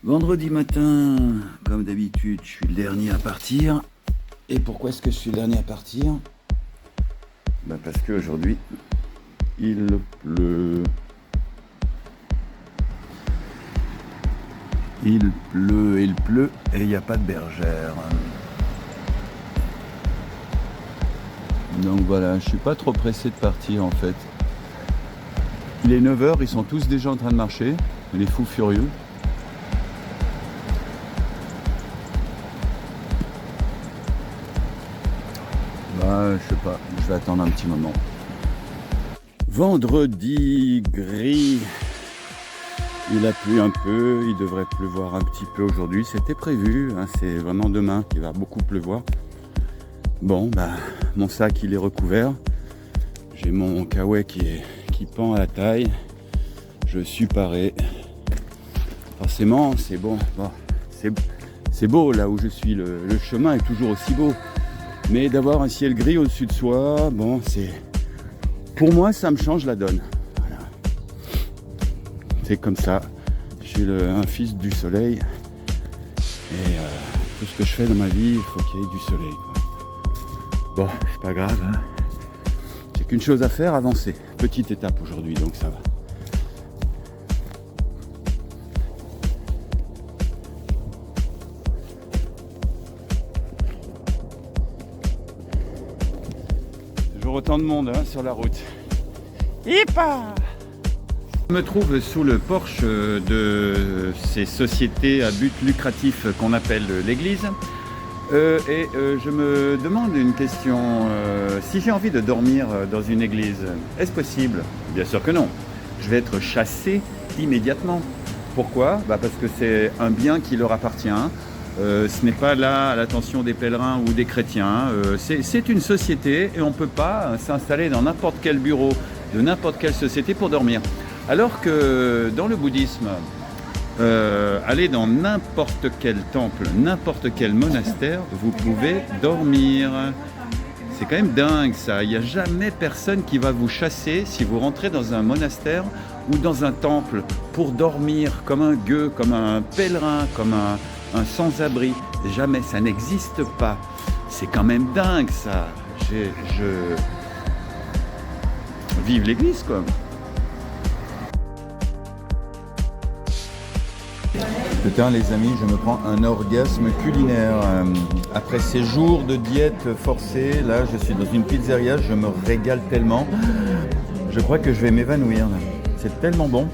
Vendredi matin, comme d'habitude, je suis le dernier à partir. Et pourquoi est-ce que je suis le dernier à partir? Parce qu'aujourd'hui, il pleut. Il pleut et il pleut et il n'y a pas de bergère. Donc voilà, je suis pas trop pressé de partir en fait. Il est 9 h, ils sont tous déjà en train de marcher, les fous furieux. Je sais pas, je vais attendre un petit moment. Vendredi gris, il a plu un peu, il devrait pleuvoir un petit peu aujourd'hui, c'était prévu, hein, c'est vraiment demain qu'il va beaucoup pleuvoir. Bon, mon sac il est recouvert, j'ai mon kawaii qui pend à la taille, je suis paré. Forcément, c'est bon, c'est beau là où je suis, le chemin est toujours aussi beau. Mais d'avoir un ciel gris au-dessus de soi, pour moi, ça me change la donne. Voilà. C'est comme ça. Je suis un fils du soleil. Et tout ce que je fais dans ma vie, il faut qu'il y ait du soleil, quoi. Bon, c'est pas grave. Hein. J'ai qu'une chose à faire, avancer. Petite étape aujourd'hui, donc ça va. Autant de monde sur la route. Hipa! Je me trouve sous le porche de ces sociétés à but lucratif qu'on appelle l'église. Je me demande une question. Si j'ai envie de dormir dans une église, est-ce possible? Bien sûr que non. Je vais être chassé immédiatement. Pourquoi? Parce que c'est un bien qui leur appartient. Ce n'est pas là à l'attention des pèlerins ou des chrétiens, c'est une société et on ne peut pas s'installer dans n'importe quel bureau de n'importe quelle société pour dormir. Alors que dans le bouddhisme, aller dans n'importe quel temple, n'importe quel monastère, vous pouvez dormir. C'est quand même dingue ça, il n'y a jamais personne qui va vous chasser si vous rentrez dans un monastère ou dans un temple pour dormir comme un gueux, comme un pèlerin, comme un sans-abri. Jamais, ça n'existe pas. C'est quand même dingue ça. Vive l'église quoi. Putain les amis, je me prends un orgasme culinaire. Après ces jours de diète forcée, là je suis dans une pizzeria, je me régale tellement. Je crois que je vais m'évanouir. C'est tellement bon.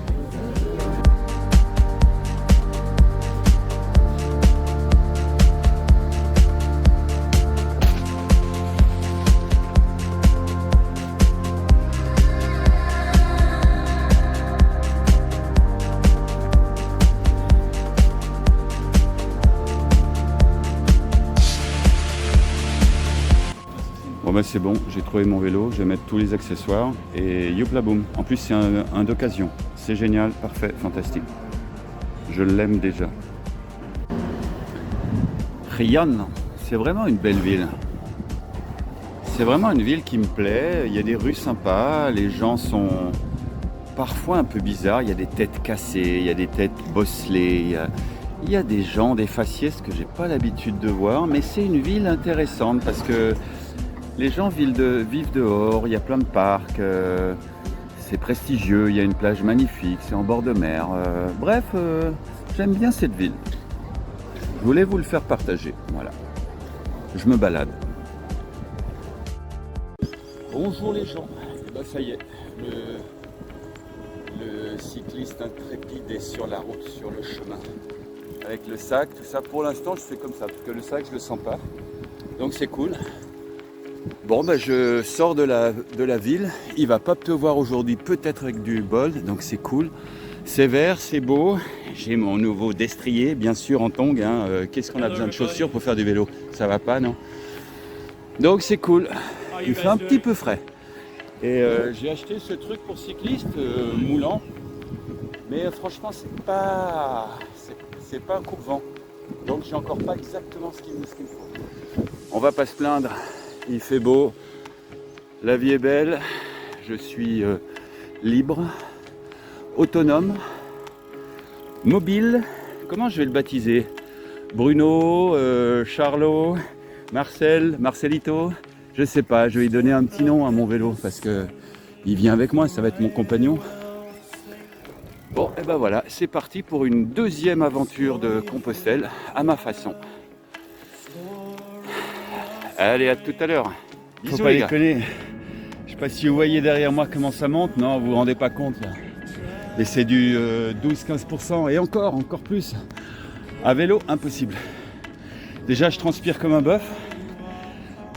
Bon c'est bon, j'ai trouvé mon vélo, je vais mettre tous les accessoires et youpla boum. En plus c'est un d'occasion, c'est génial, parfait, fantastique. Je l'aime déjà. Rion, c'est vraiment une belle ville. C'est vraiment une ville qui me plaît, il y a des rues sympas, les gens sont parfois un peu bizarres, il y a des têtes cassées, il y a des têtes bosselées, il y a des gens, des faciès que j'ai pas l'habitude de voir, mais c'est une ville intéressante parce que les gens vivent dehors, il y a plein de parcs, c'est prestigieux, il y a une plage magnifique, c'est en bord de mer. J'aime bien cette ville. Je voulais vous le faire partager, voilà. Je me balade. Bonjour les gens, ça y est, le cycliste intrépide est sur la route, sur le chemin. Avec le sac, tout ça, pour l'instant je fais comme ça, parce que le sac je le sens pas, donc c'est cool. Bon je sors de la ville, il va pas pleuvoir aujourd'hui, peut-être avec du bol, donc c'est cool. C'est vert, c'est beau, j'ai mon nouveau destrier, bien sûr en tongs, hein. Qu'est-ce qu'on a besoin de chaussures pour faire du vélo? Ça va pas, non? Donc c'est cool, il fait un petit peu frais. Et j'ai acheté ce truc pour cycliste, moulant, mais franchement c'est pas un coupe-vent, donc j'ai encore pas exactement ce qu'il me faut. On va pas se plaindre. Il fait beau, la vie est belle, je suis libre, autonome, mobile, comment je vais le baptiser? Bruno, Charlot, Marcel, Marcelito, je sais pas, je vais lui donner un petit nom à mon vélo parce que il vient avec moi, ça va être mon compagnon. Bon, et ben voilà, c'est parti pour une deuxième aventure de Compostelle à ma façon. Allez, à tout à l'heure. Bisous, faut pas déconner. Je sais pas si vous voyez derrière moi comment ça monte, non, vous vous rendez pas compte là. Et c'est du 12-15% et encore plus. À vélo, impossible. Déjà, je transpire comme un bœuf.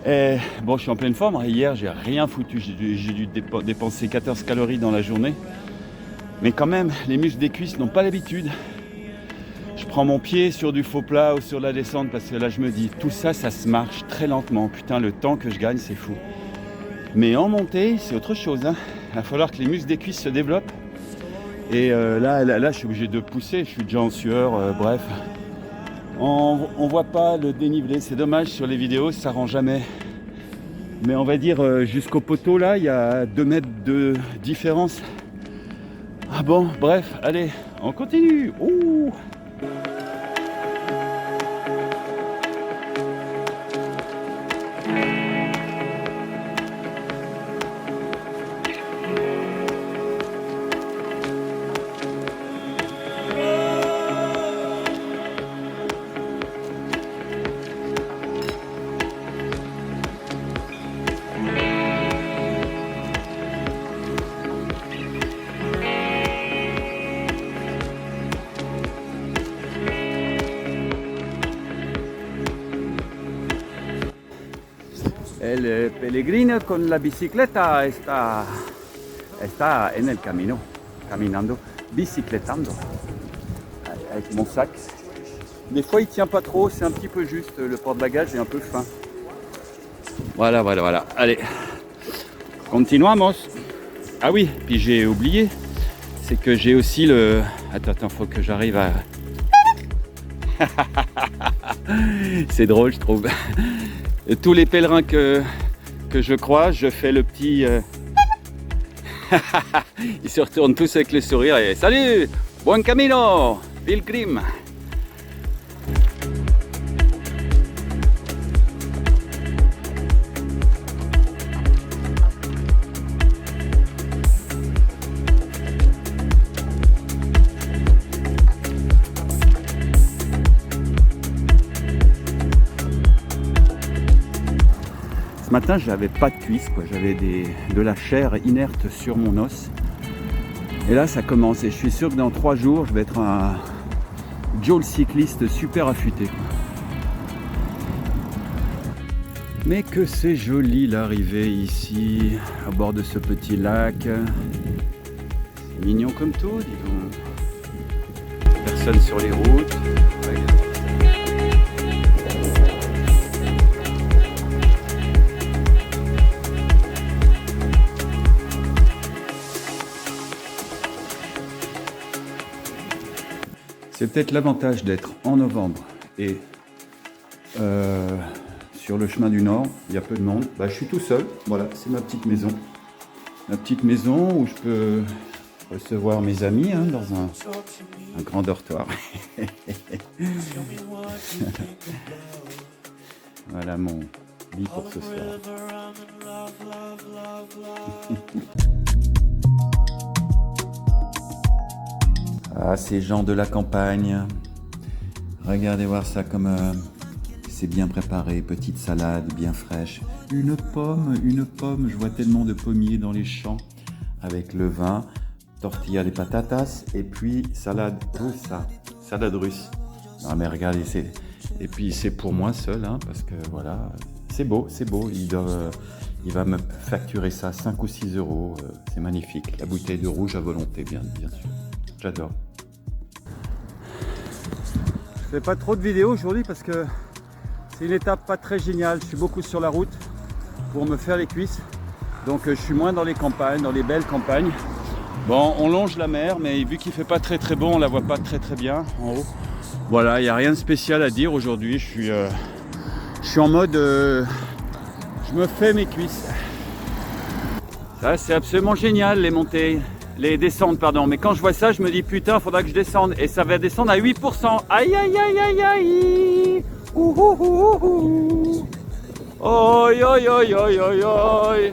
Et bon, je suis en pleine forme. Hier, j'ai rien foutu. J'ai dû dépenser 14 calories dans la journée. Mais quand même, les muscles des cuisses n'ont pas l'habitude. Je prends mon pied sur du faux plat ou sur la descente parce que là, je me dis, tout ça, ça se marche très lentement. Putain, le temps que je gagne, c'est fou. Mais en montée, c'est autre chose. Hein. Il va falloir que les muscles des cuisses se développent. Et là, je suis obligé de pousser. Je suis déjà en sueur. Bref. On voit pas le dénivelé, c'est dommage, sur les vidéos ça rend jamais. Mais on va dire jusqu'au poteau là, il y a 2 mètres de différence. Ah bon, bref, allez, on continue. Ouh. El pellegrino con la bicicleta está en el camino, caminando, bicicletando, avec mon sac. Des fois il tient pas trop, c'est un petit peu juste, le porte-bagages est un peu fin. Voilà, allez, continuamos. Ah oui, puis j'ai oublié, c'est que j'ai aussi le... Attends, faut que j'arrive à... C'est drôle je trouve. Tous les pèlerins que je croise, je fais le petit... Ils se retournent tous avec le sourire et salut, buen camino, pilgrim. Ce matin, j'avais pas de cuisse, quoi. J'avais de la chair inerte sur mon os. Et là, ça commence. Et je suis sûr que dans 3 jours, je vais être un Joe le cycliste super affûté, quoi. Mais que c'est joli l'arrivée ici, à bord de ce petit lac. C'est mignon comme tout, dis donc. Personne sur les routes. C'est peut-être l'avantage d'être en novembre et sur le chemin du Nord, il y a peu de monde. Bah, je suis tout seul, voilà, c'est ma petite maison. Ma petite maison où je peux recevoir mes amis hein, dans un grand dortoir. Voilà mon lit pour ce soir. Ah, ces gens de la campagne, regardez voir ça comme c'est bien préparé, petite salade bien fraîche, une pomme, je vois tellement de pommiers dans les champs, avec le vin, tortilla de patatas, et puis salade russe. Non mais regardez, et puis c'est pour moi seul, hein, parce que voilà, c'est beau, il va me facturer ça 5 ou 6 euros, c'est magnifique, la bouteille de rouge à volonté, bien sûr. J'adore. Je fais pas trop de vidéos aujourd'hui parce que c'est une étape pas très géniale. Je suis beaucoup sur la route pour me faire les cuisses. Donc je suis moins dans les campagnes, dans les belles campagnes. Bon, on longe la mer, mais vu qu'il fait pas très bon, on la voit pas très bien en haut. Voilà, il n'y a rien de spécial à dire aujourd'hui. Je suis en mode... je me fais mes cuisses. Ça, c'est absolument génial les montées. Les descentes, pardon. Mais quand je vois ça, je me dis putain, faudra que je descende. Et ça va descendre à 8%. Aïe, aïe, aïe, aïe, aïe. Ouh, ouh, ouh, ouh. Aïe, aïe, aïe, aïe, aïe, aïe.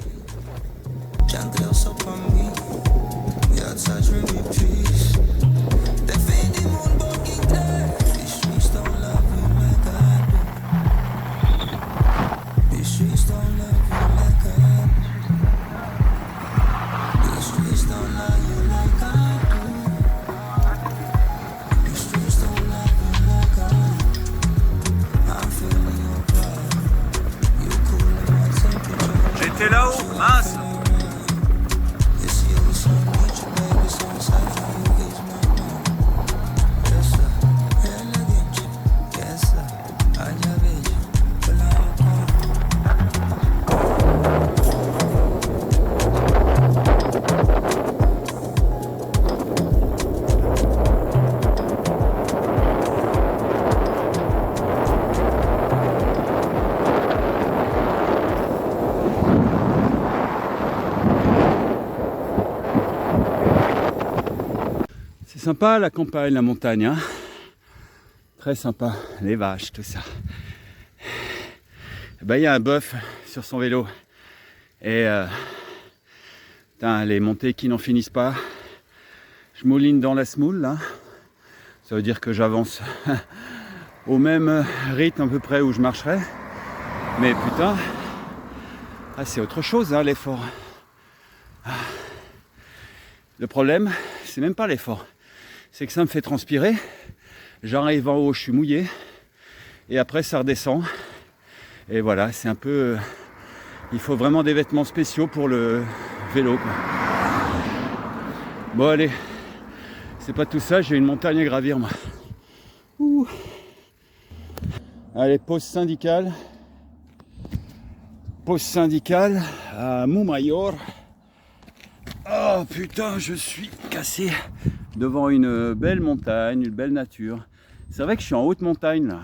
J'étais là-haut, mince. C'est sympa la campagne, la montagne, hein. Très sympa, les vaches, tout ça. Ben, il y a un bœuf sur son vélo. Et putain, les montées qui n'en finissent pas. Je mouline dans la semoule là. Ça veut dire que j'avance au même rythme à peu près où je marcherais. Mais putain, ah, c'est autre chose hein, l'effort. Le problème, c'est même pas l'effort. C'est que ça me fait transpirer. J'arrive en haut, je suis mouillé. Et après, ça redescend. Et voilà, c'est un peu... il faut vraiment des vêtements spéciaux pour le vélo, quoi. Bon, allez. C'est pas tout ça, j'ai une montagne à gravir, moi. Ouh. Allez, pause syndicale. Pause syndicale à Montmayor. Oh putain, je suis cassé devant une belle montagne, une belle nature. C'est vrai que je suis en haute montagne là.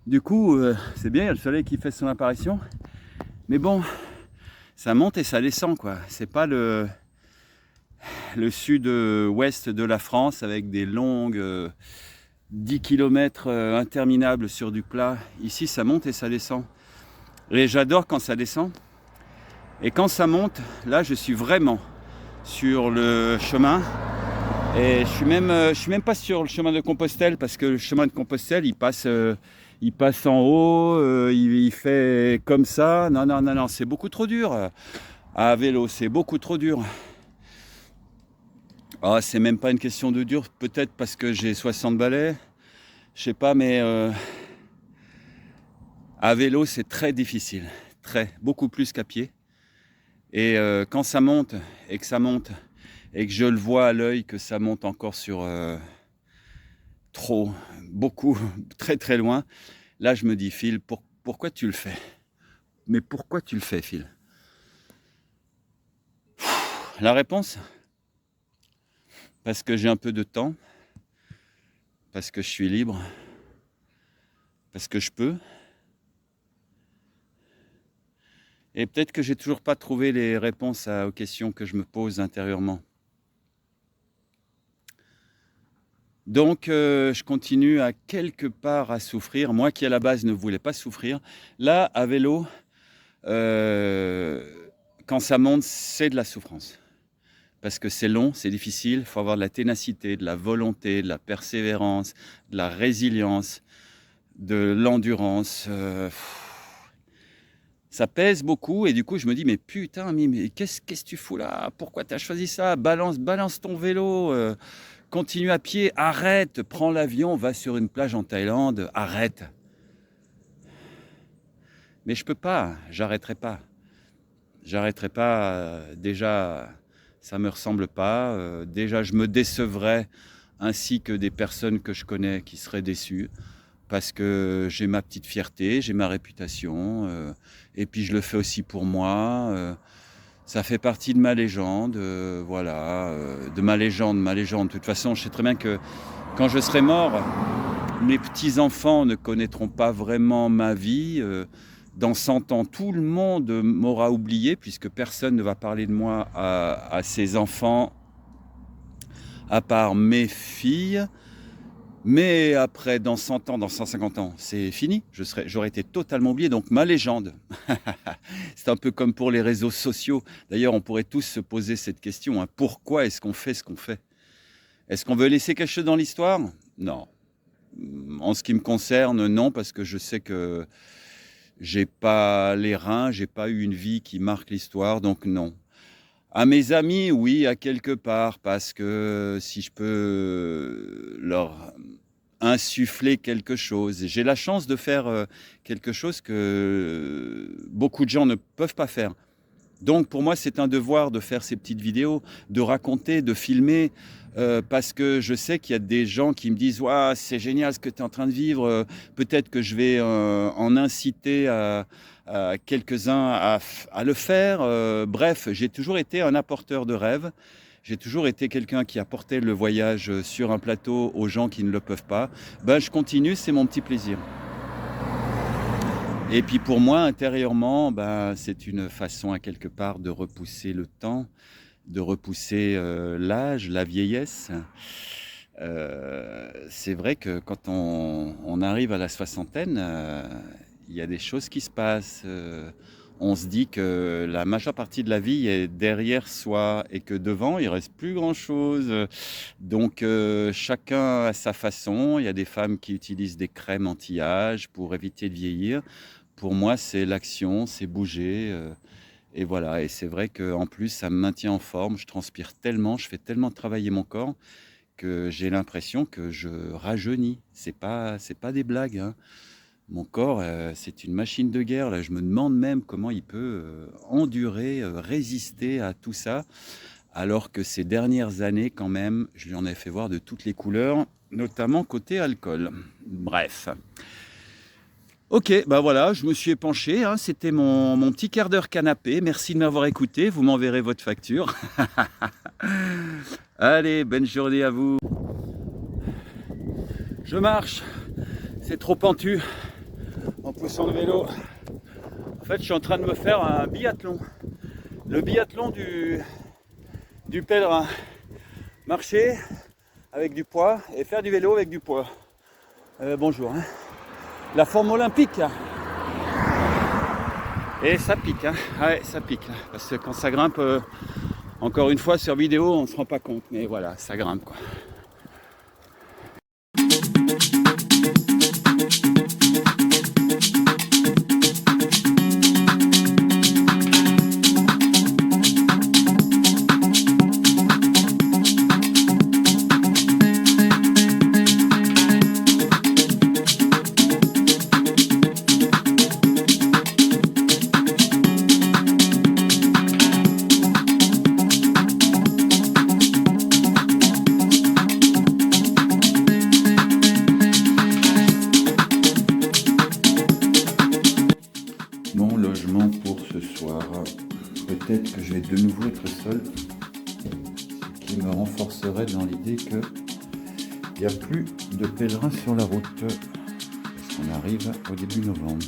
Du coup, c'est bien, il y a le soleil qui fait son apparition. Mais bon, ça monte et ça descend quoi. C'est pas le sud-ouest de la France avec des longues 10 km interminables sur du plat. Ici, ça monte et ça descend. Et j'adore quand ça descend. Et quand ça monte, là, je suis vraiment sur le chemin. Et je suis même pas sur le chemin de Compostelle parce que le chemin de Compostelle, il passe en haut, il fait comme ça. Non, non, non, non, c'est beaucoup trop dur. À vélo, c'est beaucoup trop dur. Ah, c'est même pas une question de dur, peut-être parce que j'ai 60 balais. Je sais pas, mais à vélo, c'est très difficile. Beaucoup plus qu'à pied. Et quand ça monte, et que je le vois à l'œil que ça monte encore sur beaucoup, très très loin, là je me dis, Phil, pourquoi tu le fais? Mais pourquoi tu le fais, Phil? La réponse? Parce que j'ai un peu de temps, parce que je suis libre, parce que je peux. Et peut-être que j'ai toujours pas trouvé les réponses aux questions que je me pose intérieurement. Donc je continue à quelque part à souffrir, moi qui à la base ne voulais pas souffrir. Là, à vélo, quand ça monte, c'est de la souffrance. Parce que c'est long, c'est difficile, il faut avoir de la ténacité, de la volonté, de la persévérance, de la résilience, de l'endurance. Ça pèse beaucoup et du coup je me dis mais putain mais qu'est-ce que tu fous là? Pourquoi tu as choisi ça? Balance ton vélo, continue à pied, arrête, prends l'avion, va sur une plage en Thaïlande, arrête. Mais je peux pas, j'arrêterai pas. Déjà ça me ressemble pas, déjà je me décevrais ainsi que des personnes que je connais qui seraient déçues. Parce que j'ai ma petite fierté, j'ai ma réputation, et puis je le fais aussi pour moi. Ça fait partie de ma légende, voilà, de ma légende. De toute façon, je sais très bien que quand je serai mort, mes petits-enfants ne connaîtront pas vraiment ma vie. Dans 100 ans, tout le monde m'aura oublié puisque personne ne va parler de moi à ses enfants à part mes filles. Mais après, dans 100 ans, dans 150 ans, c'est fini. J'aurais été totalement oublié. Donc ma légende, c'est un peu comme pour les réseaux sociaux. D'ailleurs, on pourrait tous se poser cette question, hein. Pourquoi est-ce qu'on fait ce qu'on fait? Est-ce qu'on veut laisser quelque chose dans l'histoire? Non. En ce qui me concerne, non, parce que je sais que j'ai pas les reins, j'ai pas eu une vie qui marque l'histoire, donc non. À mes amis, oui, à quelque part, parce que si je peux leur insuffler quelque chose. J'ai la chance de faire quelque chose que beaucoup de gens ne peuvent pas faire. Donc pour moi, c'est un devoir de faire ces petites vidéos, de raconter, de filmer, parce que je sais qu'il y a des gens qui me disent «Ouah, c'est génial ce que tu es en train de vivre, peut-être que je vais en inciter à quelques-uns à le faire». Bref, j'ai toujours été un apporteur de rêves. J'ai toujours été quelqu'un qui apportait le voyage sur un plateau aux gens qui ne le peuvent pas. Ben, je continue, c'est mon petit plaisir. Et puis pour moi, intérieurement, ben, c'est une façon à quelque part de repousser le temps, de repousser l'âge, la vieillesse. C'est vrai que quand on arrive à la soixantaine, il y a des choses qui se passent. On se dit que la majeure partie de la vie est derrière soi et que devant, il ne reste plus grand-chose. Donc chacun à sa façon. Il y a des femmes qui utilisent des crèmes anti-âge pour éviter de vieillir. Pour moi, c'est l'action, c'est bouger. Et voilà, et c'est vrai qu'en plus, ça me maintient en forme. Je transpire tellement, je fais tellement travailler mon corps que j'ai l'impression que je rajeunis. C'est pas des blagues, hein. Mon corps, c'est une machine de guerre. Là, je me demande même comment il peut endurer, résister à tout ça. Alors que ces dernières années, quand même, je lui en ai fait voir de toutes les couleurs, notamment côté alcool. Bref. Ok, bah voilà, je me suis épanché, hein, c'était mon petit quart d'heure canapé. Merci de m'avoir écouté, vous m'enverrez votre facture. Allez, bonne journée à vous. Je marche, c'est trop pentu en poussant le vélo. En fait, je suis en train de me faire un biathlon. Le biathlon du pèlerin. Marcher avec du poids et faire du vélo avec du poids. Bonjour. Hein. La forme olympique. Et ça pique, hein. Ouais, ça pique. Parce que quand ça grimpe, encore une fois sur vidéo, on ne se rend pas compte. Mais voilà, ça grimpe quoi. Mon logement pour ce soir. Peut-être que je vais de nouveau être seul, ce qui me renforcerait dans l'idée qu'il n'y a plus de pèlerins sur la route. Parce qu'on arrive au début novembre.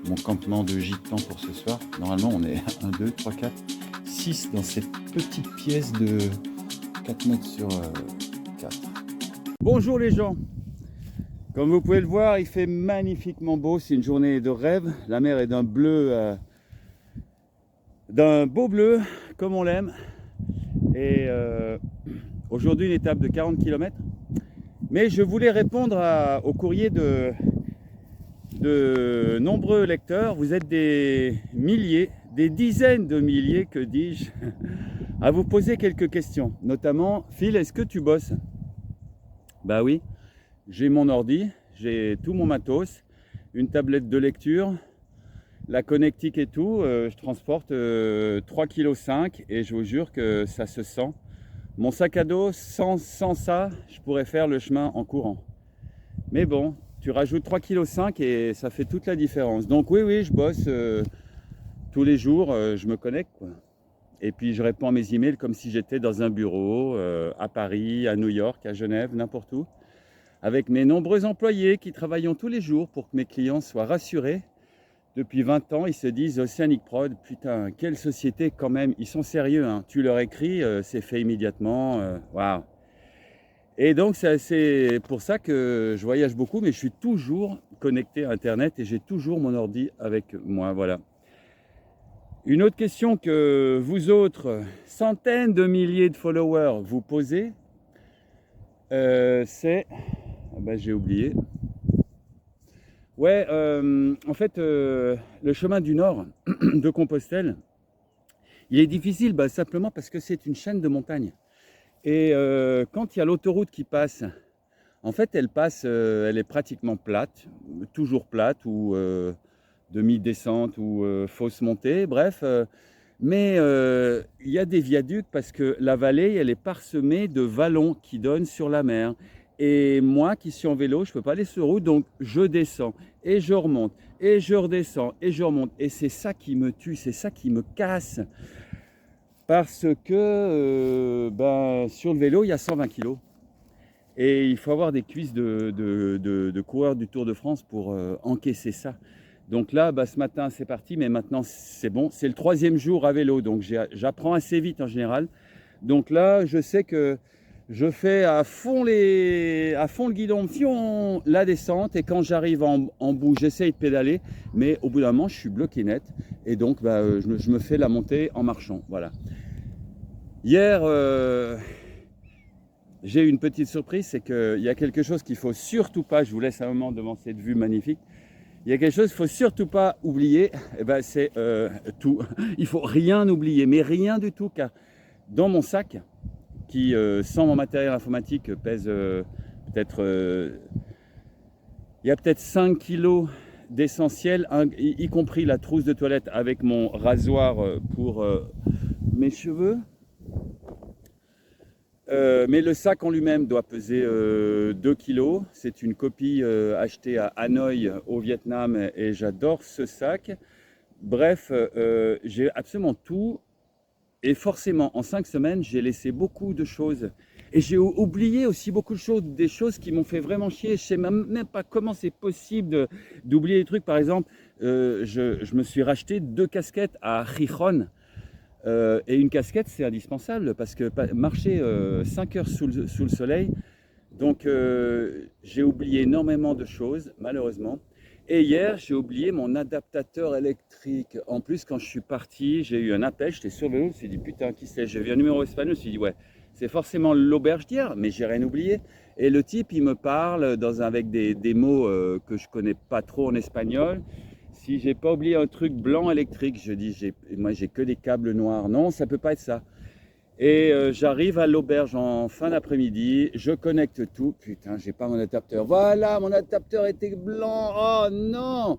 Mon campement de gitan pour ce soir. Normalement, on est 1, 2, 3, 4, 6 dans cette petite pièce de 4 mètres sur 4. Bonjour les gens. Comme vous pouvez le voir, il fait magnifiquement beau, c'est une journée de rêve. La mer est d'un bleu, d'un beau bleu, comme on l'aime. Et aujourd'hui, une étape de 40 km. Mais je voulais répondre au courrier de nombreux lecteurs. Vous êtes des milliers, des dizaines de milliers, que dis-je, à vous poser quelques questions. Notamment, Phil, est-ce que tu bosses? Bah oui. J'ai mon ordi, j'ai tout mon matos, une tablette de lecture, la connectique et tout. Je transporte 3,5 kg et je vous jure que ça se sent. Mon sac à dos, sans ça, je pourrais faire le chemin en courant. Mais bon, tu rajoutes 3,5 kg et ça fait toute la différence. Donc oui, je bosse tous les jours, je me connecte, quoi. Et puis je réponds à mes emails comme si j'étais dans un bureau à Paris, à New York, à Genève, n'importe où, avec mes nombreux employés qui travaillent tous les jours pour que mes clients soient rassurés depuis 20 ans, ils se disent Oceanic Prod, putain, quelle société quand même, ils sont sérieux, hein. Tu leur écris, c'est fait immédiatement, waouh. Et donc c'est pour ça que je voyage beaucoup, mais je suis toujours connecté à Internet et j'ai toujours mon ordi avec moi, voilà. Une autre question que vous autres, centaines de milliers de followers, vous posez, c'est... Ah bah, j'ai oublié. Ouais, en fait, le chemin du Nord de Compostelle, il est difficile simplement parce que c'est une chaîne de montagnes. Et quand il y a l'autoroute qui passe, en fait, elle est pratiquement plate, toujours plate ou demi-descente ou fausse montée, bref. Mais il y a des viaducs parce que la vallée, elle est parsemée de vallons qui donnent sur la mer. Et moi qui suis en vélo, je ne peux pas aller sur route, donc je descends et je remonte et je redescends et je remonte. Et c'est ça qui me tue, c'est ça qui me casse. Parce que sur le vélo, il y a 120 kilos. Et il faut avoir des cuisses de coureurs du Tour de France pour encaisser ça. Donc là, ce matin, c'est parti, mais maintenant, c'est bon. C'est le 3e jour à vélo, donc j'apprends assez vite en général. Donc là, je sais que je fais à fond le guidon, la descente, et quand j'arrive en bout, j'essaye de pédaler, mais au bout d'un moment, je suis bloqué net, et donc je me fais la montée en marchant, voilà. Hier, j'ai eu une petite surprise, c'est qu'il y a quelque chose qu'il ne faut surtout pas, je vous laisse un moment devant cette vue magnifique, il y a quelque chose qu'il ne faut surtout pas oublier, c'est tout. Il ne faut rien oublier, mais rien du tout, car dans mon sac, qui sans mon matériel informatique pèse peut-être, il y a peut-être 5 kilos d'essentiel, y compris la trousse de toilette avec mon rasoir pour mes cheveux. Mais le sac en lui-même doit peser 2 kilos. C'est une copie achetée à Hanoï au Vietnam et j'adore ce sac. Bref, j'ai absolument tout. Et forcément, en 5 semaines, j'ai laissé beaucoup de choses. Et j'ai oublié aussi beaucoup de choses, des choses qui m'ont fait vraiment chier. Je ne sais même pas comment c'est possible d'oublier des trucs. Par exemple, je me suis racheté 2 casquettes à Gijón. Et une casquette, c'est indispensable parce que marcher 5 heures sous le soleil, donc j'ai oublié énormément de choses, malheureusement. Et hier, j'ai oublié mon adaptateur électrique. En plus, quand je suis parti, j'ai eu un appel, j'étais sur le vélo, je me suis dit, putain, qui c'est? J'ai vu un numéro espagnol, je me suis dit, ouais, c'est forcément l'auberge d'hier, mais j'ai rien oublié. Et le type, il me parle avec des mots que je connais pas trop en espagnol. Si j'ai pas oublié un truc blanc électrique, je dis, moi j'ai que des câbles noirs. Non, ça peut pas être ça. Et j'arrive à l'auberge en fin d'après-midi, je connecte tout. Putain, j'ai pas mon adaptateur. Voilà, mon adaptateur était blanc. Oh non!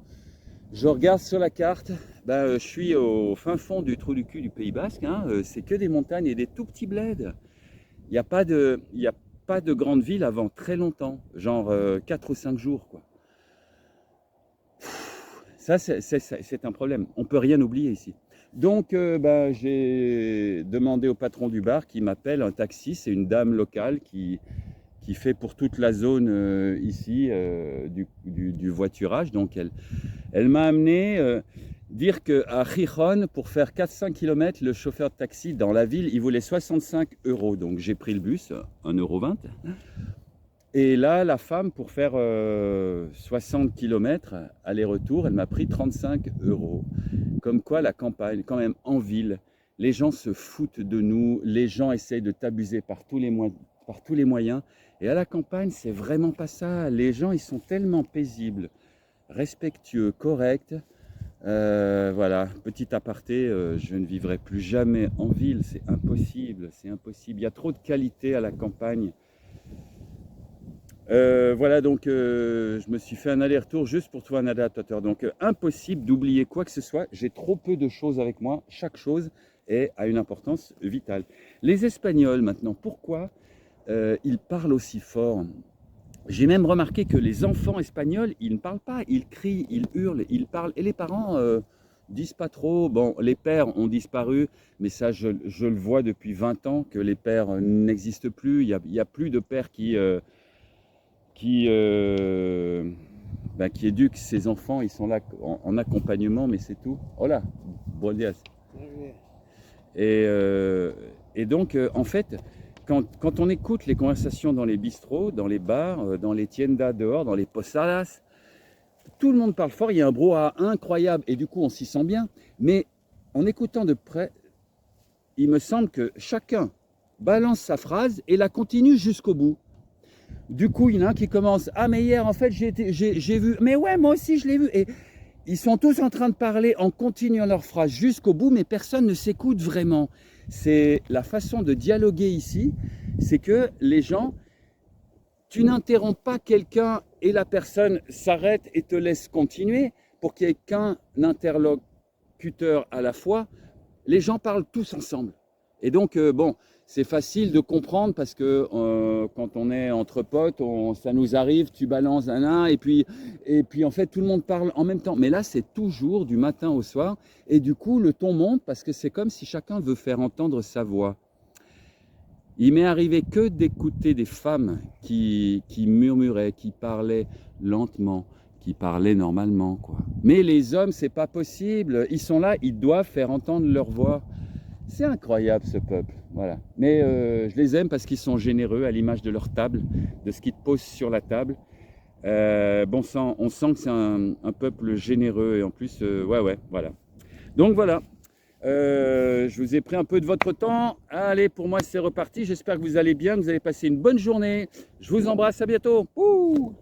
Je regarde sur la carte. Je suis au fin fond du trou du cul du Pays Basque. Hein. C'est que des montagnes et des tout petits bleds. Il n'y a pas de grande ville avant très longtemps, genre 4 ou 5 jours, quoi. Ça, c'est un problème. On ne peut rien oublier ici. Donc, j'ai demandé au patron du bar qui m'appelle un taxi. C'est une dame locale qui fait pour toute la zone ici du voiturage. Donc, elle m'a amené dire qu'à Gijón, pour faire 4-5 km, le chauffeur de taxi dans la ville, il voulait 65 €. Donc, j'ai pris le bus, 1,20 €. Et là, la femme, pour faire 60 km aller-retour, elle m'a pris 35 €. Comme quoi, la campagne, quand même en ville, les gens se foutent de nous, les gens essayent de t'abuser par tous les moyens. Et à la campagne, c'est vraiment pas ça. Les gens, ils sont tellement paisibles, respectueux, corrects. Voilà, petit aparté, je ne vivrai plus jamais en ville, c'est impossible, c'est impossible. Il y a trop de qualité à la campagne. Voilà, donc je me suis fait un aller-retour juste pour trouver un adaptateur. Donc impossible d'oublier quoi que ce soit. J'ai trop peu de choses avec moi. Chaque chose a une importance vitale. Les Espagnols maintenant, pourquoi ils parlent aussi fort? J'ai même remarqué que les enfants espagnols, ils ne parlent pas. Ils crient, ils hurlent, ils parlent. Et les parents disent pas trop. Bon, les pères ont disparu, mais ça, je le vois depuis 20 ans que les pères n'existent plus. Il y a plus de pères qui ben, qui éduquent ses enfants. Ils sont là en accompagnement, mais c'est tout. Hola, buenos días. Et donc, en fait, quand on écoute les conversations dans les bistrots, dans les bars, dans les tiendas dehors, dans les posadas, tout le monde parle fort, il y a un brouhaha incroyable et du coup on s'y sent bien. Mais en écoutant de près, il me semble que chacun balance sa phrase et la continue jusqu'au bout. Du coup, il y en a un qui commence « Ah mais hier en fait j'ai vu, mais ouais moi aussi je l'ai vu » et ils sont tous en train de parler en continuant leur phrase jusqu'au bout, mais personne ne s'écoute vraiment. C'est la façon de dialoguer ici, c'est que les gens, tu n'interromps pas quelqu'un et la personne s'arrête et te laisse continuer pour qu'il n'y ait qu'un interlocuteur à la fois. Les gens parlent tous ensemble. Et donc, bon, c'est facile de comprendre parce que quand on est entre potes, ça nous arrive, tu balances un et puis en fait, tout le monde parle en même temps. Mais là, c'est toujours du matin au soir. Et du coup, le ton monte parce que c'est comme si chacun veut faire entendre sa voix. Il m'est arrivé que d'écouter des femmes qui murmuraient, qui parlaient lentement, qui parlaient normalement, quoi. Mais les hommes, c'est pas possible. Ils sont là, ils doivent faire entendre leur voix. C'est incroyable ce peuple, voilà. Mais je les aime parce qu'ils sont généreux à l'image de leur table, de ce qu'ils te posent sur la table. Bon sang, on sent que c'est un peuple généreux et en plus, ouais, voilà. Donc voilà. Je vous ai pris un peu de votre temps. Allez, pour moi c'est reparti. J'espère que vous allez bien, que vous allez passer une bonne journée. Je vous embrasse, à bientôt. Ouh